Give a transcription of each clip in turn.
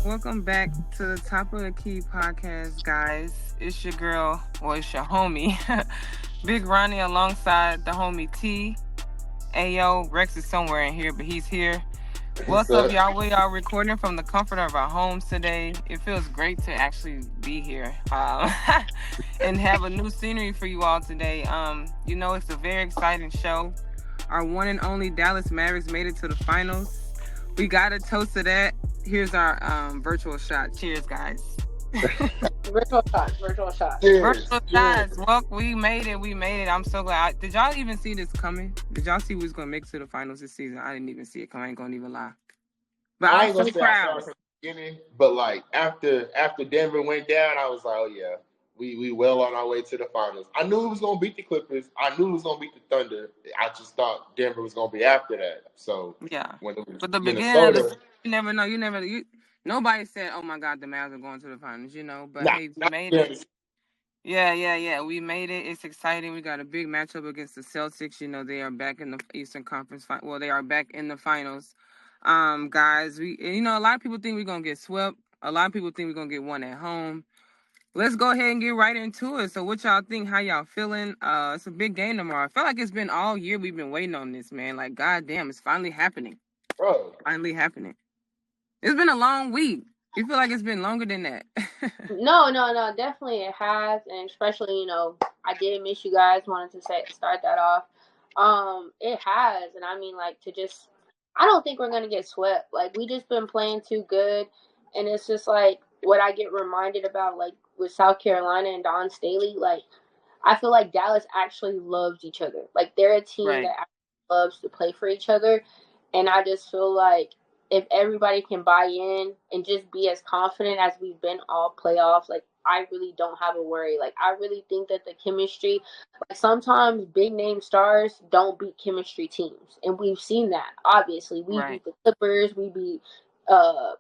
Welcome back to the Top of the Key podcast, guys. It's your girl, or it's your homie, Big Roni, alongside the homie T. Ayo, Rex is somewhere in here, but he's here. What's up, y'all? We are recording from the comfort of our homes today. It feels great to actually be here and have a new scenery for you all today. It's a very exciting show. Our one and only Dallas Mavericks made it to the finals. We got a toast to that. Here's our virtual shot. Cheers, guys. Virtual shot. Virtual shots. Well, we made it. I'm so glad. Did y'all even see this coming? Did y'all see who's going to make it to the finals this season? I didn't even see it coming. I ain't going to even lie. But I I'm ain't so gonna say proud. I saw it from the beginning, but like after Denver went down, I was like, oh yeah, we well on our way to the finals. I knew it was gonna beat the Clippers. I knew it was gonna beat the Thunder. I just thought Denver was gonna be after that. So Yeah. when it was But the Minnesota, beginning of the season, you never know. Nobody said, oh my God, the Mavs are going to the finals, But hey, we made it. Yeah. We made it. It's exciting. We got a big matchup against the Celtics. They are back in the Eastern Conference. Well, they are back in the finals. Guys, a lot of people think we're going to get swept. A lot of people think we're going to get one at home. Let's go ahead and get right into it. So what y'all think? How y'all feeling? It's a big game tomorrow. I feel like it's been all year we've been waiting on this, man. Like, goddamn, it's finally happening. bro. Finally happening. It's been a long week. You feel like it's been longer than that? No, definitely it has, and especially I did miss you guys. Wanted to start that off. It has, and I mean I don't think we're gonna get swept. Like we just been playing too good, and it's just like what I get reminded about like with South Carolina and Don Staley. Like I feel like Dallas actually loves each other. Like they're a team Right. that actually loves to play for each other, and I just feel like if everybody can buy in and just be as confident as we've been all playoffs, like I really don't have a worry. Like I really think that the chemistry, like sometimes big name stars don't beat chemistry teams, and we've seen that. Obviously, we beat the Clippers, we beat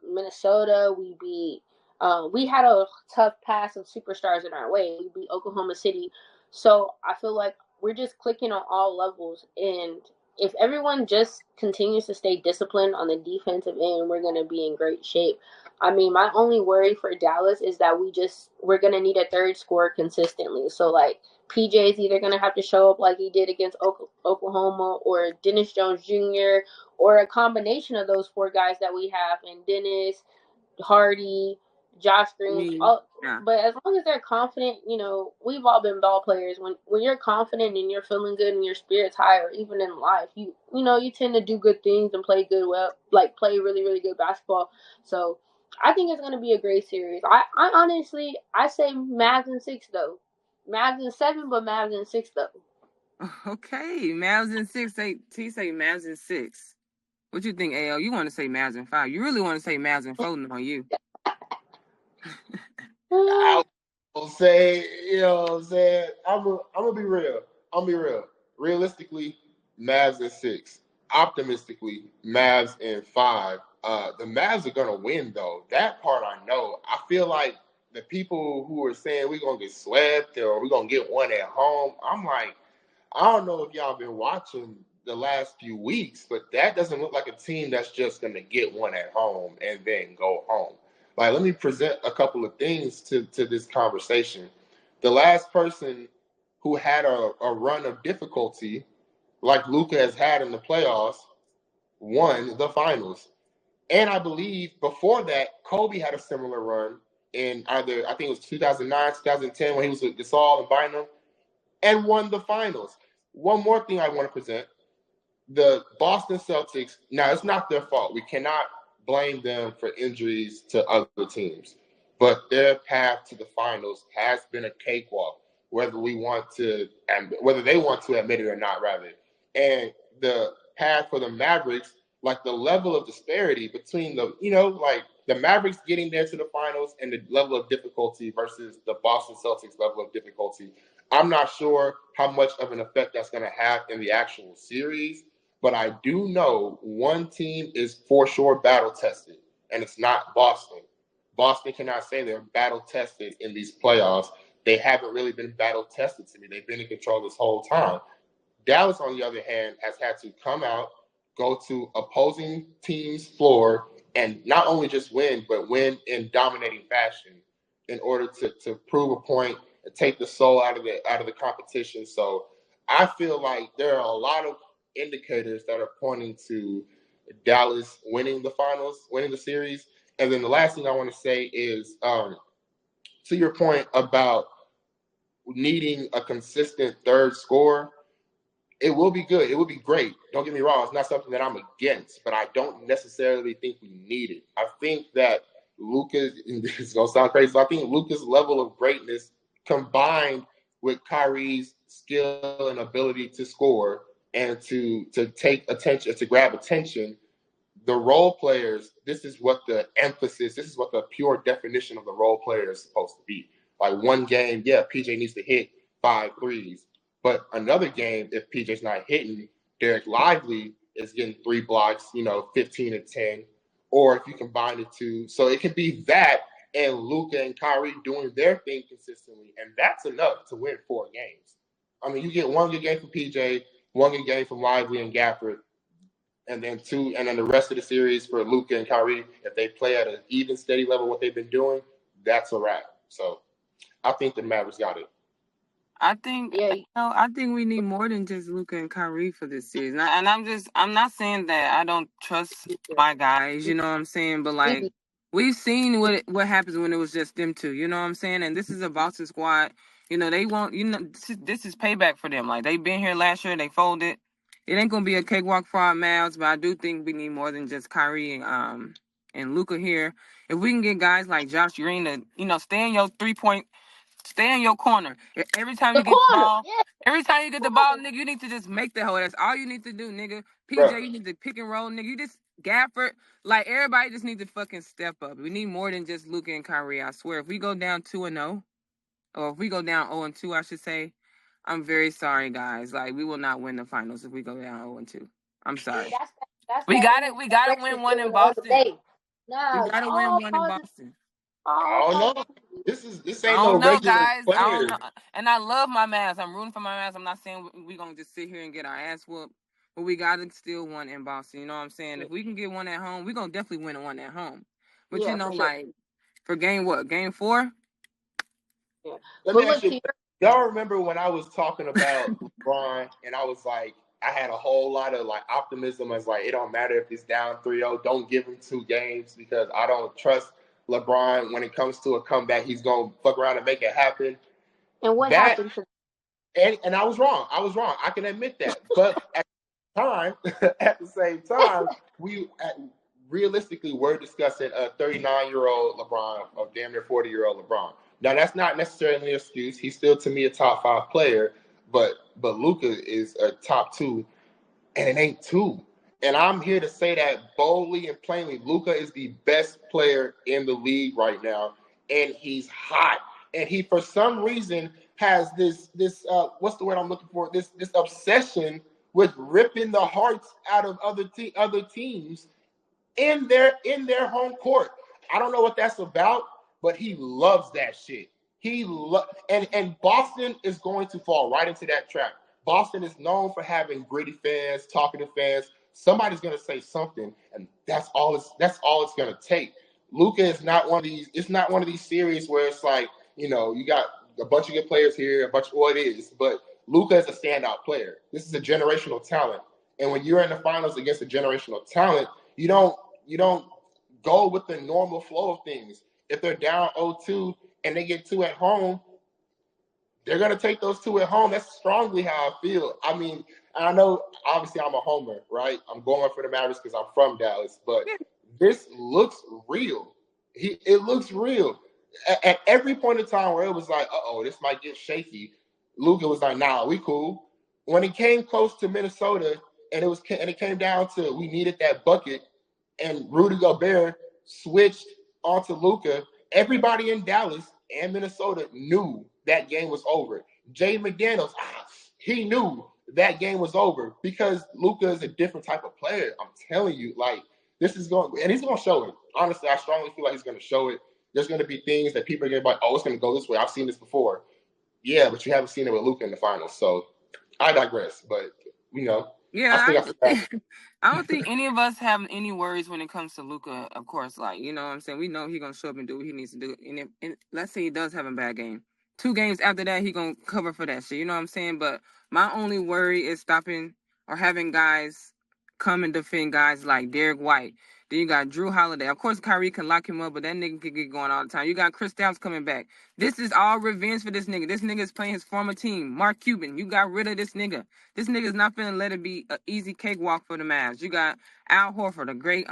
Minnesota, we had a tough pass of superstars in our way. We beat Oklahoma City, so I feel like we're just clicking on all levels, and if everyone just continues to stay disciplined on the defensive end, we're going to be in great shape. I mean, my only worry for Dallas is that we're going to need a third scorer consistently. So, like, PJ's either going to have to show up like he did against Oklahoma, or Dennis Jones Jr., or a combination of those four guys that we have, and Dennis, Hardy, Josh Green. But as long as they're confident, we've all been ball players. When you're confident and you're feeling good and your spirit's high, or even in life, you tend to do good things and play play really, really good basketball. So I think it's going to be a great series. I honestly, I say Mavs in 6 though. Mavs in 7, but Mavs in 6 though. Okay, Mavs in 6. T say Mavs in 6. What you think, AL? You want to say Mavs in 5? You really want to say Mavs in 4 on you? I will say, you know what I'm saying? I'm gonna be real. Realistically, Mavs in 6. Optimistically, Mavs in 5. The Mavs are gonna win though. That part I know. I feel like the people who are saying we're gonna get swept or we're gonna get one at home, I'm like, I don't know if y'all been watching the last few weeks, but that doesn't look like a team that's just gonna get one at home and then go home. Like, let me present a couple of things to this conversation. The last person who had a run of difficulty, like Luka has had in the playoffs, won the finals. And I believe before that, Kobe had a similar run in either, I think it was 2009, 2010, when he was with Gasol and Bynum, and won the finals. One more thing I want to present. The Boston Celtics, now it's not their fault. We cannot blame them for injuries to other teams. But their path to the finals has been a cakewalk, whether they want to admit it or not, rather. And the path for the Mavericks, like the level of disparity between the Mavericks getting there to the finals and the level of difficulty versus the Boston Celtics level of difficulty. I'm not sure how much of an effect that's going to have in the actual series. But I do know one team is for sure battle tested, and it's not Boston. Boston cannot say they're battle tested in these playoffs. They haven't really been battle tested to me. They've been in control this whole time. Dallas, on the other hand, has had to come out, go to opposing teams' floor, and not only just win, but win in dominating fashion in order to prove a point and take the soul out of the competition. So I feel like there are a lot of indicators that are pointing to Dallas winning the finals, winning the series. And then the last thing I want to say is to your point about needing a consistent third scorer. It will be good. It will be great. Don't get me wrong. It's not something that I'm against, but I don't necessarily think we need it. I think that Luka's, and this is going to sound crazy, so I think Luka's level of greatness combined with Kyrie's skill and ability to score and to take attention, to grab attention, the role players, this is what the emphasis, this is what the pure definition of the role player is supposed to be. Like one game, yeah, PJ needs to hit 5 threes. But another game, if PJ's not hitting, Derek Lively is getting 3 blocks, 15 and 10. Or if you combine the two. So it could be that and Luka and Kyrie doing their thing consistently. And that's enough to win 4 games. I mean, you get 1 good game from PJ, 1 good game from Lively and Gafford, and then the rest of the series for Luka and Kyrie, if they play at an even, steady level, what they've been doing, that's a wrap. So I think the Mavericks got it. I think I think we need more than just Luka and Kyrie for this season. And I'm not saying that I don't trust my guys, you know what I'm saying? But like we've seen what happens when it was just them two, you know what I'm saying? And this is a Boston squad. They won't, this is payback for them. Like they've been here last year, they folded. It ain't gonna be a cakewalk for our Mavs, but I do think we need more than just Kyrie and Luka here. If we can get guys like Josh Green to, stay in your 3-point. Stay in your corner. Every time you get the ball, nigga, you need to just make the hole. That's all you need to do, nigga. PJ, you need to pick and roll, nigga. You just Gafford. Like everybody just needs to fucking step up. We need more than just Luka and Kyrie. I swear. If we go down 2-0, or if we go down 0-2, I should say, I'm very sorry, guys. Like we will not win the finals if we go down 0-2. I'm sorry. We gotta win one in Boston. We gotta win one in Boston. I don't know. This ain't no regular guys. player. I don't know. And I love my Mavs. I'm rooting for my Mavs. I'm not saying we're gonna just sit here and get our ass whooped, but we gotta steal one in Boston. You know what I'm saying? If we can get one at home, we're gonna definitely win one at home. But for game 4? Yeah. Let me ask you, y'all remember when I was talking about LeBron and I was like, I had a whole lot of like optimism. I was like, it don't matter if it's down 3-0, don't give him 2 games because I don't trust LeBron, when it comes to a comeback, he's going to fuck around and make it happen. And what happened to and I was wrong. I can admit that. But at the same time, realistically, we're discussing a 39-year-old LeBron, a damn near 40-year-old LeBron. Now, that's not necessarily an excuse. He's still, to me, a top 5 player. But Luka is a top 2, and it ain't 2. And I'm here to say that boldly and plainly. Luka is the best player in the league right now, and he's hot. And he, for some reason, has this what's the word I'm looking for? This obsession with ripping the hearts out of other teams in their home court. I don't know what that's about, but he loves that shit. And Boston is going to fall right into that trap. Boston is known for having gritty fans, talkative fans. Somebody's going to say something, and that's all it's going to take. Luka is not one of these. It's not one of these series where it's like, you got a bunch of good players here, it is. But Luka is a standout player. This is a generational talent, and when you're in the finals against a generational talent, you don't go with the normal flow of things. If they're down 0-2 and they get 2 at home, they're going to take those 2 at home. That's strongly how I feel. I mean, I know, obviously, I'm a homer, right? I'm going for the Mavericks because I'm from Dallas, but this looks real. It looks real. At every point in time where it was like, this might get shaky, Luka was like, nah, we cool. When it came close to Minnesota and it came down to we needed that bucket and Rudy Gobert switched onto Luka, everybody in Dallas and Minnesota knew that game was over. Jay McDaniels, he knew that game was over because Luka is a different type of player. I'm telling you, like, this is going, and he's going to show it. Honestly, I strongly feel like he's going to show it. There's going to be things that people are going to be like, it's going to go this way. I've seen this before. Yeah, but you haven't seen it with Luka in the finals. So I digress. But, Yeah, I don't think any of us have any worries when it comes to Luka. Of course, like you know what I'm saying. We know he's gonna show up and do what he needs to do. And let's say he does have a bad game, 2 games after that he gonna cover for that shit. You know what I'm saying? But my only worry is stopping or having guys come and defend guys like Derek White. Then you got Drew Holiday. Of course, Kyrie can lock him up, but that nigga can get going all the time. You got Chris Stapps coming back. This is all revenge for this nigga. This nigga is playing his former team, Mark Cuban. You got rid of this nigga. This nigga's not finna let it be an easy cakewalk for the Mavs. You got Al Horford, a great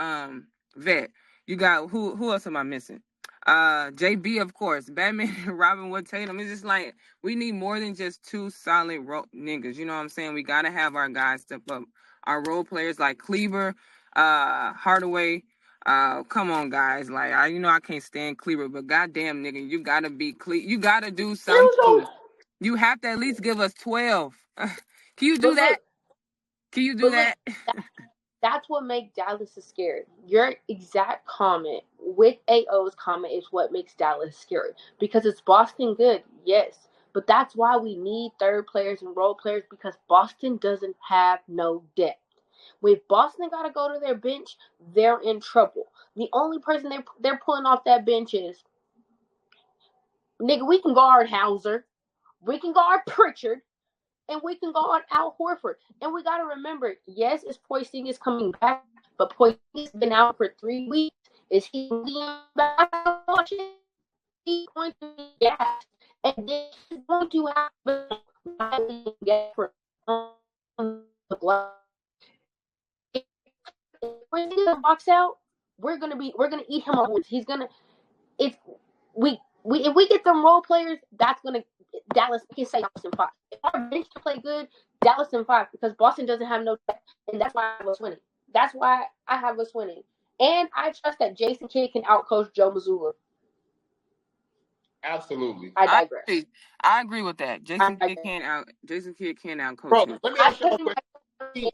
vet. You got who else am I missing? JB, of course. Batman and Robin Wood Tatum. It's just like we need more than just 2 solid niggas. You know what I'm saying? We gotta have our guys step up. Our role players like Cleaver, Hardaway. Come on, guys. Like I can't stand Cleaver, but goddamn, nigga, you gotta be you gotta do something. You have to at least give us 12. Can you do that? Can you do that? That's what makes Dallas scary. Your exact comment with AO's comment is what makes Dallas scary. Because it's Boston good, yes. But that's why we need third players and role players, because Boston doesn't have no depth. When Boston got to go to their bench, they're in trouble. The only person they're pulling off that bench is, nigga, we can guard Hauser. We can guard Pritchard. And we can guard Al Horford. And we got to remember, yes, it's Porzingis coming back, but Porzingis been out for 3 weeks. Is he back? He's going to be gassed. And then he's going to have to get for if Porzingis box out, we're gonna eat him on. He's gonna if we get them role players, that's gonna Dallas can say Dallas in 5. If our bench can play good, Dallas in 5, because Boston doesn't have no depth, and that's why I was winning. That's why I have us winning. And I trust that Jason Kidd can outcoach Joe Mazzulla. Absolutely. I digress. I agree with that. Jason Kidd can't outcoach. Bro, let me ask you a question.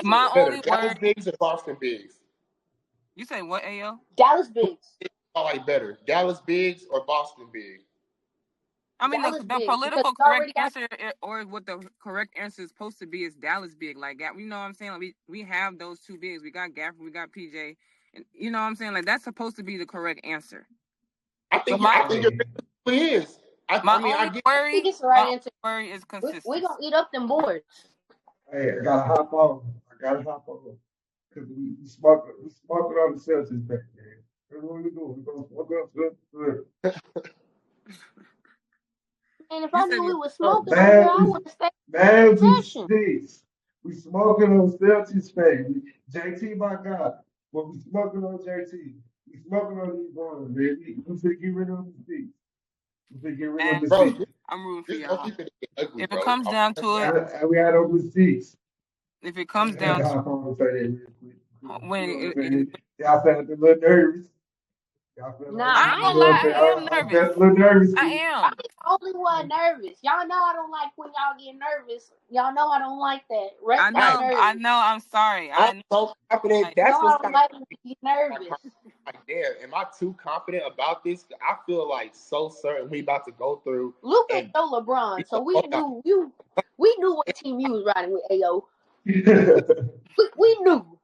My only Dallas Bigs or Boston Bigs? You say what, AO? Dallas Bigs. I like better. Dallas Bigs or Boston Bigs? I mean, the political correct answer, or what the correct answer is supposed to be, is Dallas Big. Like, you know what I'm saying? Like, we have those 2 bigs. We got Gafford, we got PJ. And you know what I'm saying? Like, that's supposed to be the correct answer. I think it really is. My only worry is consistency. We're going to eat up them boards. Hey, I got to hop on. Because we smoking on the Celtics back there. That's what we do. We're going to smoke on the Celtics. And if I knew we were smoking, I would have stayed. We smoking on Celtics, baby. JT, my God. But we smoking on JT. We smoking on these boys, baby. We should get rid of them seats. I'm rooting for y'all. If it comes down to it, we had over seats. If it comes down to y'all sound a little nervous. I ain't gonna lie, I am nervous. I am. I'm the only one nervous. Y'all know I don't like when y'all get nervous. Y'all know I don't like that. I know. I'm sorry. I'm so confident. That's what's kind of nervous. Like, damn, am I too confident about this? I feel like so certain we about to go through. Luka and LeBron, so we knew what team you was riding with, AO. we knew.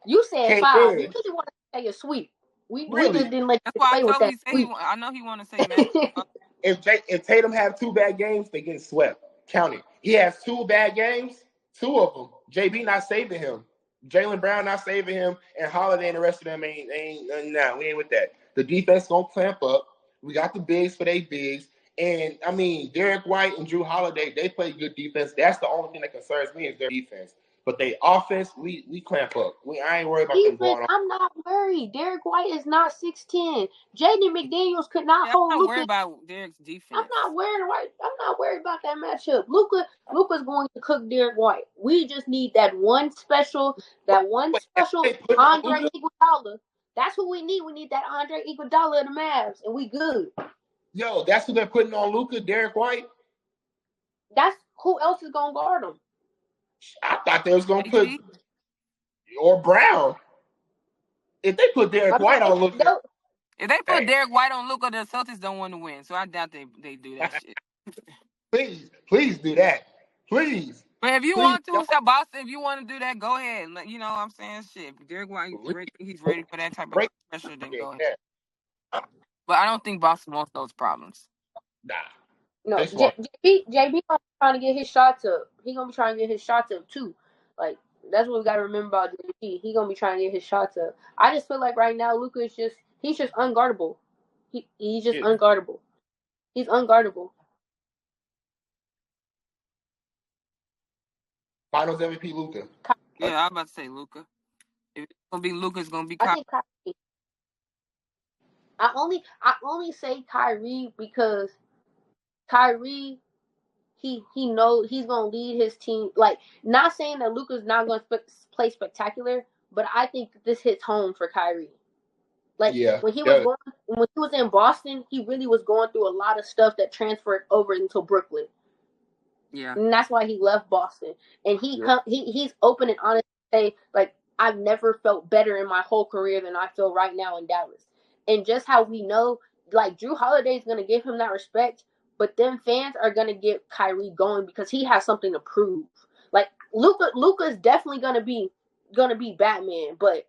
You said 5. You really want to say a sweep. We just didn't let you play with that. I know he want to say that. If Tatum have 2 bad games, they get swept. Count it. He has 2 bad games, 2 of them. JB not saving him. Jaylen Brown not saving him, and Holiday and the rest of them ain't we ain't with that. The defense gonna clamp up. We got the bigs for they bigs. And I mean, Derek White and Drew Holiday, they play good defense. That's the only thing that concerns me is their defense. But they offense, we clamp up. I ain't worried about them going on. I'm not worried. Derek White is not 6'10". Jaden McDaniels could not hold Luka. I'm not worried about Derek's defense. I'm not worried about that matchup. Luka's going to cook Derek White. We just need that one special Andre Iguodala. That's who we need. We need that Andre Iguodala of the Mavs, and we good. Yo, that's who they're putting on Luka, Derek White? That's who else is going to guard him. I thought they was going to put or Brown. If they put Derek White on Luka. If they put Derek White on Luka, the Celtics don't want to win. So I doubt they do that shit. Please do that. Please. But if you Please want to, so Boston, if you want to do that, go ahead. You know what I'm saying? Shit. If Derek White, he's ready for that type of break. pressure, then Okay, go ahead. yeah. But I don't think Boston wants those problems. Nah. No, This one. JB trying to get his shots up. He gonna be trying to get his shots up too. Like that's what we gotta remember about JB. He gonna be trying to get his shots up. I just feel like right now Luka is he's just unguardable. He's just unguardable. He's unguardable. Finals MVP Luka. Yeah, I'm about to say Luka. If it's gonna be Luka, it's gonna be I Kyrie. think Kyrie. I only say Kyrie because Kyrie he knows he's gonna lead his team. Like not saying that Luka's not gonna play spectacular, but I think this hits home for Kyrie. Like when he was in Boston, he really was going through a lot of stuff that transferred over into Brooklyn. Yeah, and that's why he left Boston. And he's open and honest to say, like, I've never felt better in my whole career than I feel right now in Dallas. And just how we know, like, Drew Holiday is going to give him that respect, but then fans are going to get Kyrie going because he has something to prove. Like Luka's definitely going to be Batman, but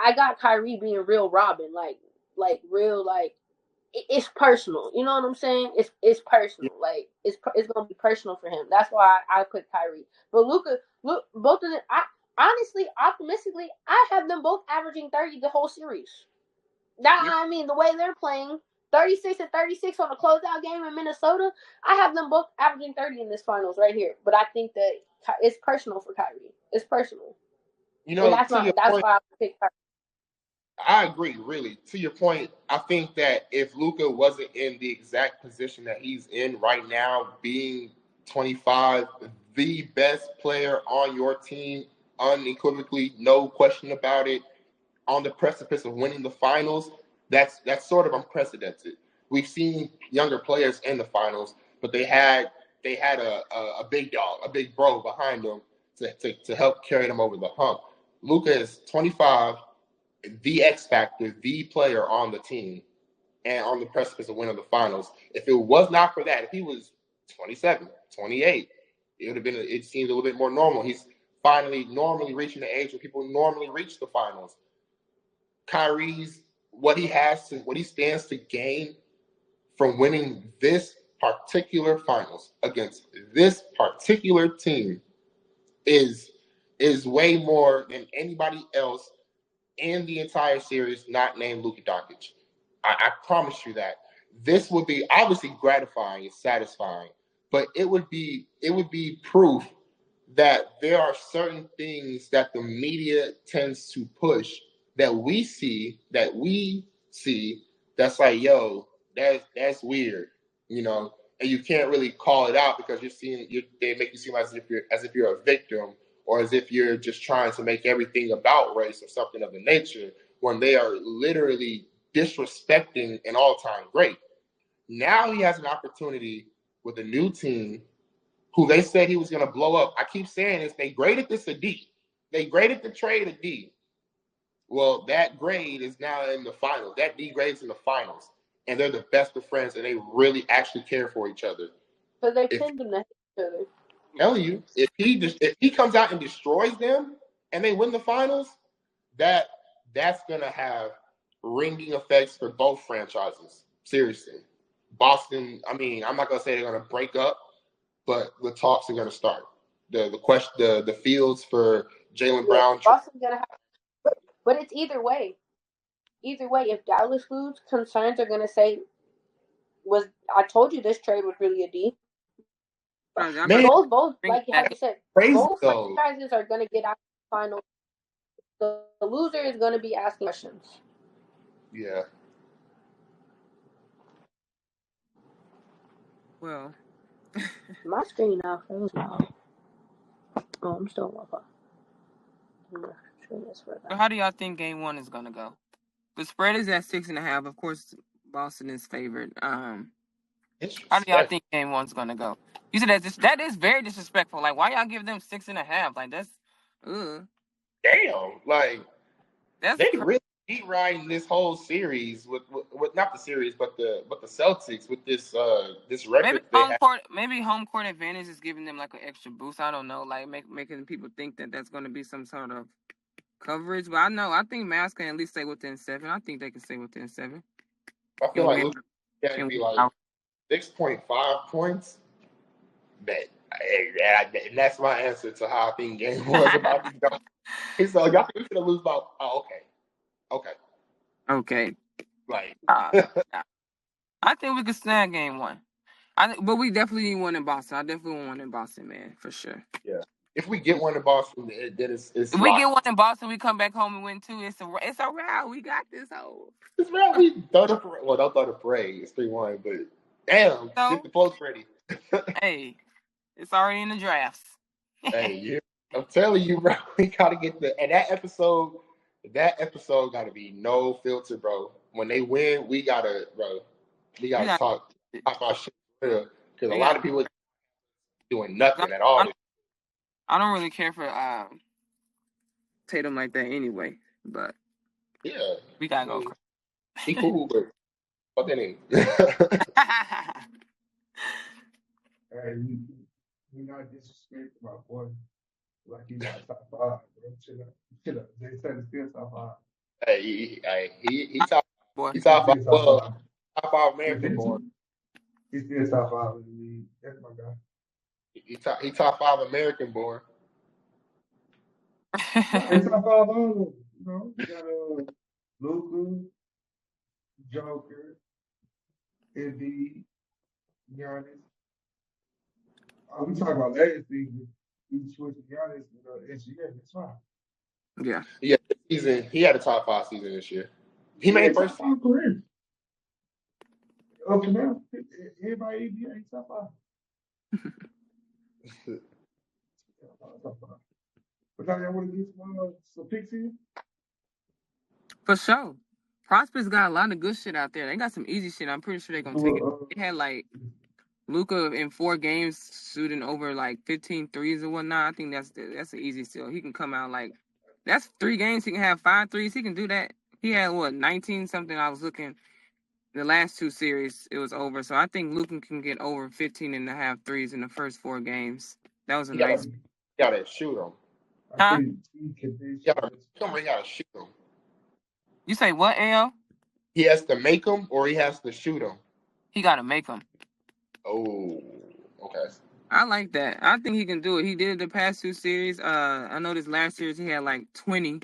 I got Kyrie being real Robin, like real, like, it's personal. You know what I'm saying? It's personal. Like it's gonna be personal for him. That's why I put Kyrie. But Luka, both of them. I honestly, optimistically, I have them both averaging 30 the whole series. I mean, the way they're playing, 36 and 36 on a closeout game in Minnesota, I have them both averaging 30 in this finals right here. But I think that it's personal for Kyrie. It's personal. You know, and that's why I picked Kyrie. I agree, really. To your point, I think that if Luka wasn't in the exact position that he's in right now, being 25, the best player on your team, unequivocally, no question about it, on the precipice of winning the finals, that's sort of unprecedented. We've seen younger players in the finals, but they had a big dog, a big bro behind them to help carry them over the hump. Luka is 25, the X factor, the player on the team, and on the precipice of winning the finals. If it was not for that, if he was 27, 28, it would have been. It seems a little bit more normal. He's finally normally reaching the age where people normally reach the finals. Kyrie's what he stands to gain from winning this particular finals against this particular team is way more than anybody else in the entire series not named Luka Doncic. I promise you that. This would be obviously gratifying and satisfying, but it would be proof that there are certain things that the media tends to push that we see that's like, yo, that's weird, you know, and you can't really call it out because they make you seem as if you're a victim, or as if you're just trying to make everything about race or something of the nature, when they are literally disrespecting an all-time great. Now he has an opportunity with a new team who they said he was going to blow up. I keep saying this. They graded this a D. They graded the trade a D. Well, that grade is now in the finals. That D grade's in the finals. And they're the best of friends, and they really actually care for each other. So they pinned them to each other. I'm telling you, if he comes out and destroys them and they win the finals, that's gonna have ringing effects for both franchises. Seriously. Boston, I mean, I'm not gonna say they're gonna break up, but the talks are gonna start. The fields for Jaylen Brown. Boston's gonna have, but it's either way. Either way, if Dallas loses, concerns are gonna say, I told you this trade was really a D. Man, both like I said, both franchises are gonna get out of the final. The loser is gonna be asking questions. Yeah. Well, my screen now froze now. Oh, I'm still on my phone. So how do y'all think Game 1 is gonna go? The spread is at 6.5. Of course, Boston is favored. How do y'all think Game 1's gonna go? You said that is very disrespectful. Like, why y'all give them 6.5? Like, that's damn. Like, they really beat riding this whole series with not the series, but the Celtics with this record they have. Maybe home court advantage is giving them like an extra boost. I don't know, like making people think that that's going to be some sort of coverage. But I think Mavs can at least stay within 7. I think they can stay within 7. I feel And like win. Luka can And be win like out. 6.5 points. And that's my answer to how I think game was about to go. So y'all think we should lose about? Oh, okay. Okay. Like, I think we could snag game 1. But we definitely need one in Boston. I definitely want one in Boston, man, for sure. yeah. If we get one in Boston, then it's If we locked. get one in Boston, we come back home and win 2. It's a round. We got this whole. It's real. We throw the parade. Well, don't throw the parade. It's 3-1, but damn, So, get the floats ready. Hey, it's already in the drafts. Hey, yeah. I'm telling you, bro, we gotta get that episode gotta be no filter, bro. When they win, we gotta talk about shit because a lot of people doing nothing at all. I don't really care for Tatum like that anyway, but yeah, we gotta go. He cool, but fuck that name. Hey, we not disrespect my boy. Like he got top 5, bro. Chill up. They said it's still top 5. Hey, he top. Boy. He top 5. Top 5 American born. He's still top 5 in the league. That's my guy. He top 5 American born. He's top 5 all of them. You know, we got Luka, Joker, Embiid, Giannis. We talking about last season. He switched to Giannis this year. That's fine. Yeah. Yeah, this season he had a top 5 season this year. He made first top 5 career. Up to now, everybody NBA top 5. But now y'all want to get some picks in? For sure. Prospects got a lot of good shit out there. They got some easy shit. I'm pretty sure they're gonna take it. They had like Luka in 4 games shooting over like 15 threes or whatnot. I think that's an easy steal. He can come out like that's 3 games. He can have 5 threes. He can do that. He had 19 something. I was looking the last 2 series. It was over. So I think Luka can get over 15 and a half threes in the first 4 games. That was a nice. You gotta shoot him. Huh? You gotta shoot him. You say what, AO? He has to make them or he has to shoot them? He got to make them. Oh, okay. I like that. I think he can do it. He did it the past 2 series. I know this last series he had like 20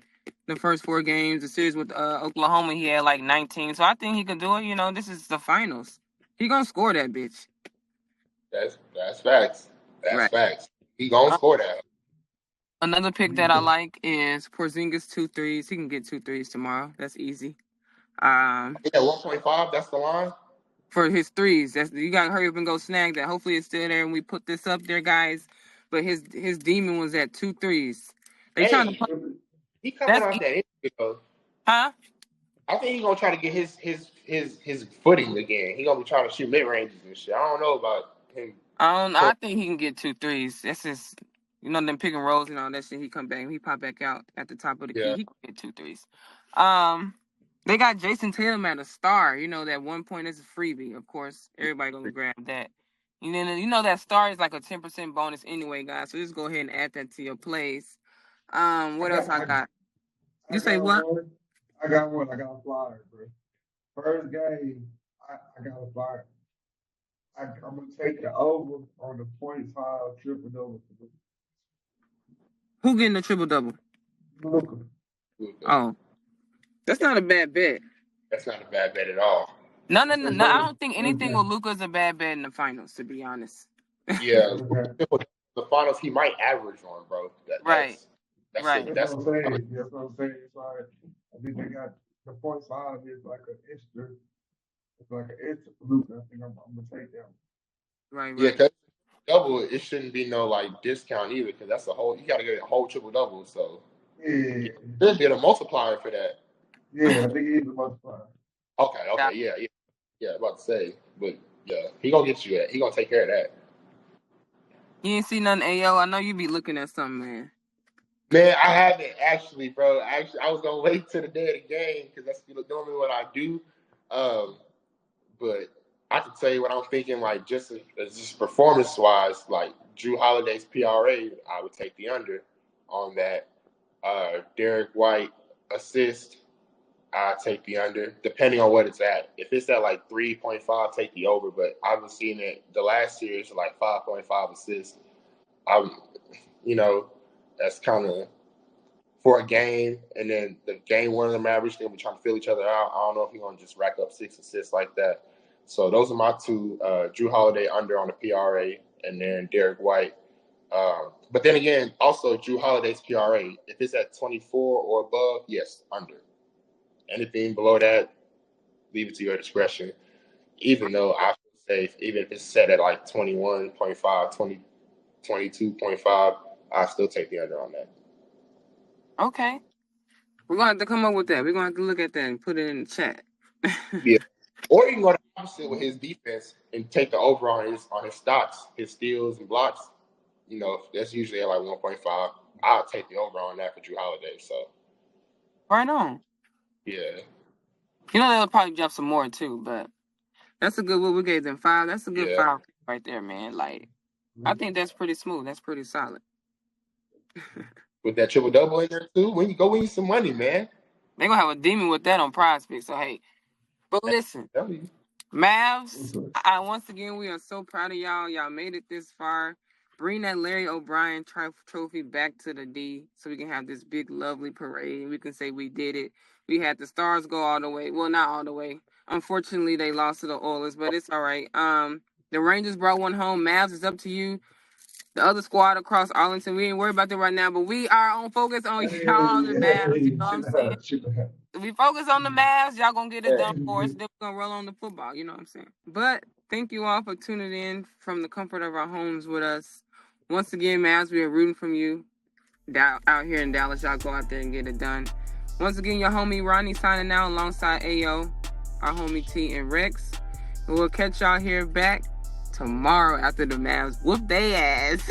the first 4 games. The series with Oklahoma, he had like 19. So I think he can do it. You know, this is the finals. He gonna score that bitch. That's facts. That's facts. He gonna score that. Another pick that I like is Porzingis 2 threes. He can get 2 threes tomorrow. That's easy. 1.5. That's the line for his threes. You gotta hurry up and go snag that. Hopefully it's still there and we put this up there, guys. But his demon was at 2 threes. They trying to play. He coming out that though. Huh? I think he's gonna try to get his footing again. He's gonna be trying to shoot mid ranges and shit. I don't know about him. I think he can get 2 threes. That's just them pick and rolls and all that shit. He come back, he pop back out at the top of the key. He can get 2 threes. They got Jason Tatum at a star. That 1 point is a freebie. Of course, everybody gonna grab that. And then that star is like a 10% bonus anyway, guys. So just go ahead and add that to your plays. What else I got? You say what? I got one. I got a flyer, bro. First game, I got a flyer. I'm gonna take the over on the 0.5 triple double. Who getting the triple double? Luka. Oh, that's not a bad bet. That's not a bad bet at all. No. I don't think anything with Luka is a bad bet in the finals, to be honest. Yeah, the finals he might average on, bro. Right. That's what I'm saying. That's what I'm saying. It's like I think they got the 0.5 is like an extra. It's like an extra for Luka. I think I'm gonna take that one. Right. Yeah, because double it shouldn't be no like discount either because that's a whole. You got to get a whole triple double. So there's been a multiplier for that. Yeah, I think it is a multiplier. Okay, yeah. About to say, but yeah, he gonna get you that. He gonna take care of that. You ain't see nothing, AO. I know you be looking at something, man. Man, I haven't actually, bro. I was gonna wait till the day of the game because that's normally what I do. But I can tell you what I'm thinking, like just performance wise, like Drew Holiday's PRA, I would take the under on that. Derek White assist, I take the under, depending on what it's at. If it's at like 3.5, take the over. But I've been seeing it the last series like 5.5 assists. I'm, that's kind of for a game, and then the game one of the Mavericks, they're gonna be trying to fill each other out. I don't know if he's gonna just rack up 6 assists like that. So those are my two: Drew Holiday under on the PRA, and then Derek White. But then again, also Drew Holiday's PRA, if it's at 24 or above, yes, under. Anything below that, leave it to your discretion. Even though I feel safe, even if it's set at like 21.5, 22.5, I still take the under on that. Okay. We're going to have to come up with that. We're going to have to look at that and put it in the chat. Yeah. Or you can go the opposite with his defense and take the over on his stocks, his steals and blocks. That's usually at like 1.5. I'll take the over on that for Drew Holiday. So Right on. Yeah. They'll probably jump some more too, but that's a good one. We gave them 5. That's a good 5 right there, man. Like, I think that's pretty smooth. That's pretty solid. With that triple-double in there too, when you go win some money, man. They're going to have a demon with that on Prize Picks. So, hey. But listen, Mavs, once again, we are so proud of y'all. Y'all made it this far. Bring that Larry O'Brien trophy back to the D so we can have this big, lovely parade. We can say we did it. We had the Stars go all the way. Well, not all the way. Unfortunately, they lost to the Oilers, but it's all right. The Rangers brought one home. Mavs, is up to you. The other squad across Arlington, we ain't worried about them right now, but we are on focus on y'all, the Mavs. You know what I'm saying? If we focus on the Mavs, y'all gonna get it done for us. Then we're gonna roll on the football. You know what I'm saying? But thank you all for tuning in from the comfort of our homes with us. Once again, Mavs, we are rooting from you out here in Dallas. Y'all go out there and get it done. Once again, your homie Roni signing out alongside Ayo, our homie T and Rex. And we'll catch y'all here back tomorrow after the Mavs whoop they ass.